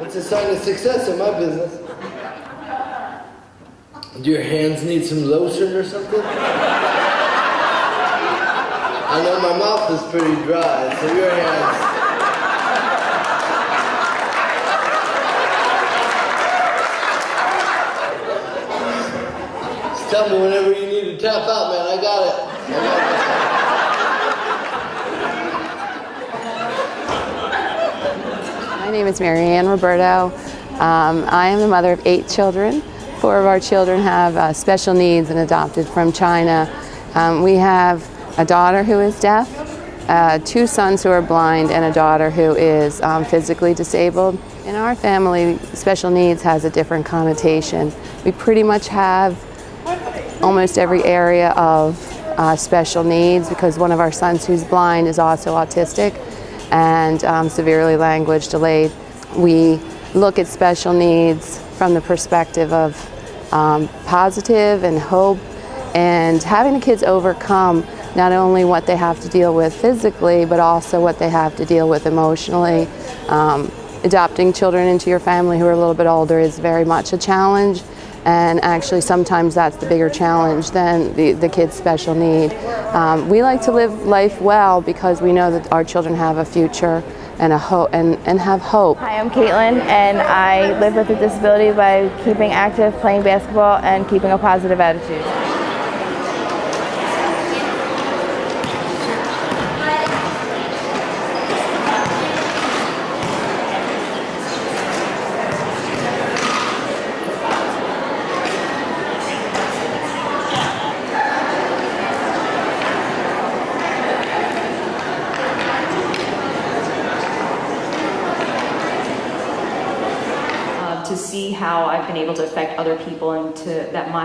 It's a sign of success in my business. Do your hands need some lotion or something? I know my mouth is pretty dry, so your hands... Just tell me whenever you need to tap out, man. I got it. My name is Marianne Roberto. I am the mother of 8 children. 4 of our children have special needs and adopted from China. We have a daughter who is deaf, 2 sons who are blind, and a daughter who is physically disabled. In our family, special needs has a different connotation. We pretty much have almost every area of special needs because one of our sons who's blind is also autistic and severely language delayed. We look at special needs from the perspective of positive and hope and having the kids overcome not only what they have to deal with physically but also what they have to deal with emotionally. Adopting children into your family who are a little bit older is very much a challenge, and actually sometimes that's the bigger challenge than the kid's special need. We like to live life well because we know that our children have a future and have hope. Hi, I'm Caitlin, and I live with a disability by keeping active, playing basketball, and keeping a positive attitude. To see how I've been able to affect other people and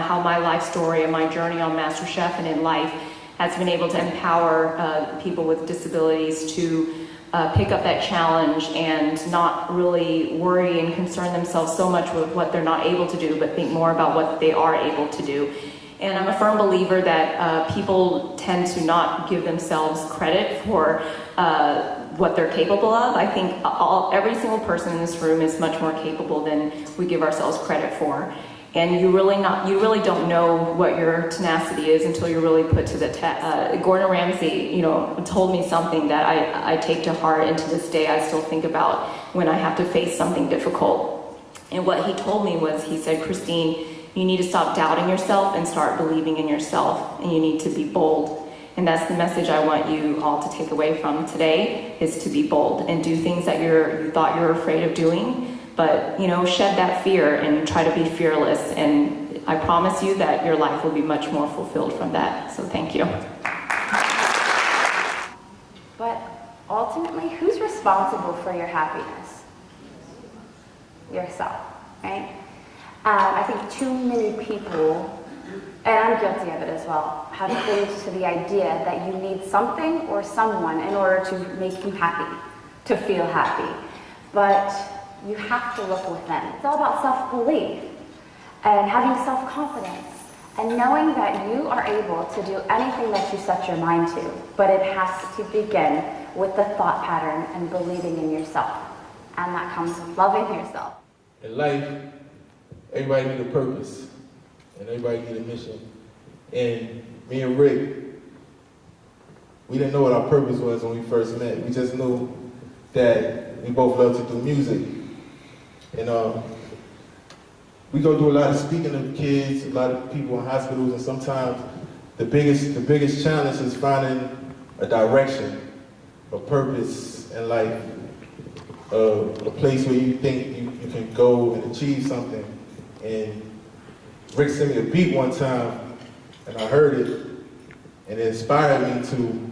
how my life story and my journey on MasterChef and in life has been able to empower people with disabilities to pick up that challenge and not really worry and concern themselves so much with what they're not able to do, but think more about what they are able to do. And I'm a firm believer that people tend to not give themselves credit for what they're capable of. I think every single person in this room is much more capable than we give ourselves credit for. And you really don't know what your tenacity is until you're really put to the test. Gordon Ramsay, told me something that I take to heart, and to this day I still think about when I have to face something difficult. And what he told me was, he said, Christine, you need to stop doubting yourself and start believing in yourself, and you need to be bold. And that's the message I want you all to take away from today, is to be bold and do things that you thought you were afraid of doing, but shed that fear and try to be fearless, and I promise you that your life will be much more fulfilled from that. So thank you. But ultimately, who's responsible for your happiness? Yourself, right? I think too many people, and I'm guilty of it as well, have cringed to the idea that you need something or someone in order to make you happy, to feel happy. But you have to look within. It's all about self-belief and having self-confidence and knowing that you are able to do anything that you set your mind to, but it has to begin with the thought pattern and believing in yourself. And that comes with loving yourself. In life, everybody needs a purpose, and everybody needs a mission. And me and Rick, we didn't know what our purpose was when we first met. We just knew that we both love to do music. And we go do a lot of speaking to kids, a lot of people in hospitals, and sometimes the biggest challenge is finding a direction, a purpose in life, a place where you think you can go and achieve something. And Rick sent me a beat one time, and I heard it, and it inspired me to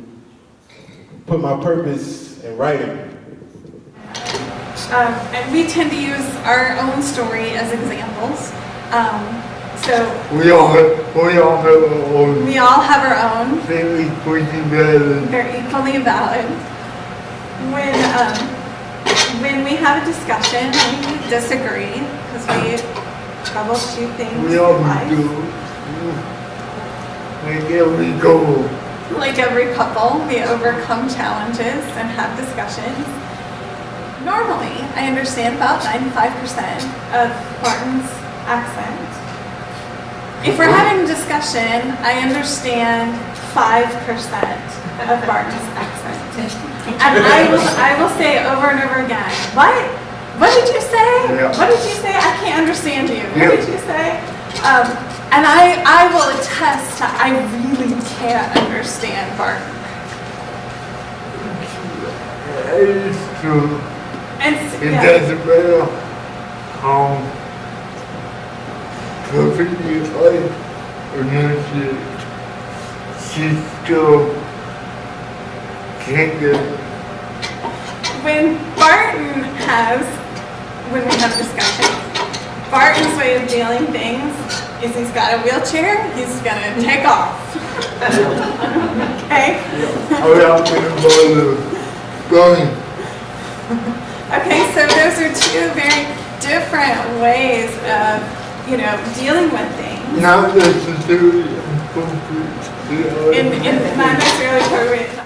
put my purpose in writing. And we tend to use our own story as examples. So we all have our own. We all have our own. They're equally valid. They're equally valid. When we have a discussion, we disagree because we troubleshoot things. We always do. Like every goal. Like every couple, we overcome challenges and have discussions. normally, I understand about 95% of Barton's accent. If we're having a discussion, I understand 5% of Barton's accent. And I will say over and over again, what? What did you say? Yeah. What did you say? I can't understand you. Yeah. What did you say? And I will attest to I really can't understand Barton. It's true. And It doesn't matter how perfectly I enunciate. She still can't get it. when we have discussions, Barton's way of dealing things is he's got a wheelchair, he's gonna take off. Okay? I'm gonna going. Okay, so those are two very different ways of, dealing with things Not necessarily appropriate. in not necessarily appropriate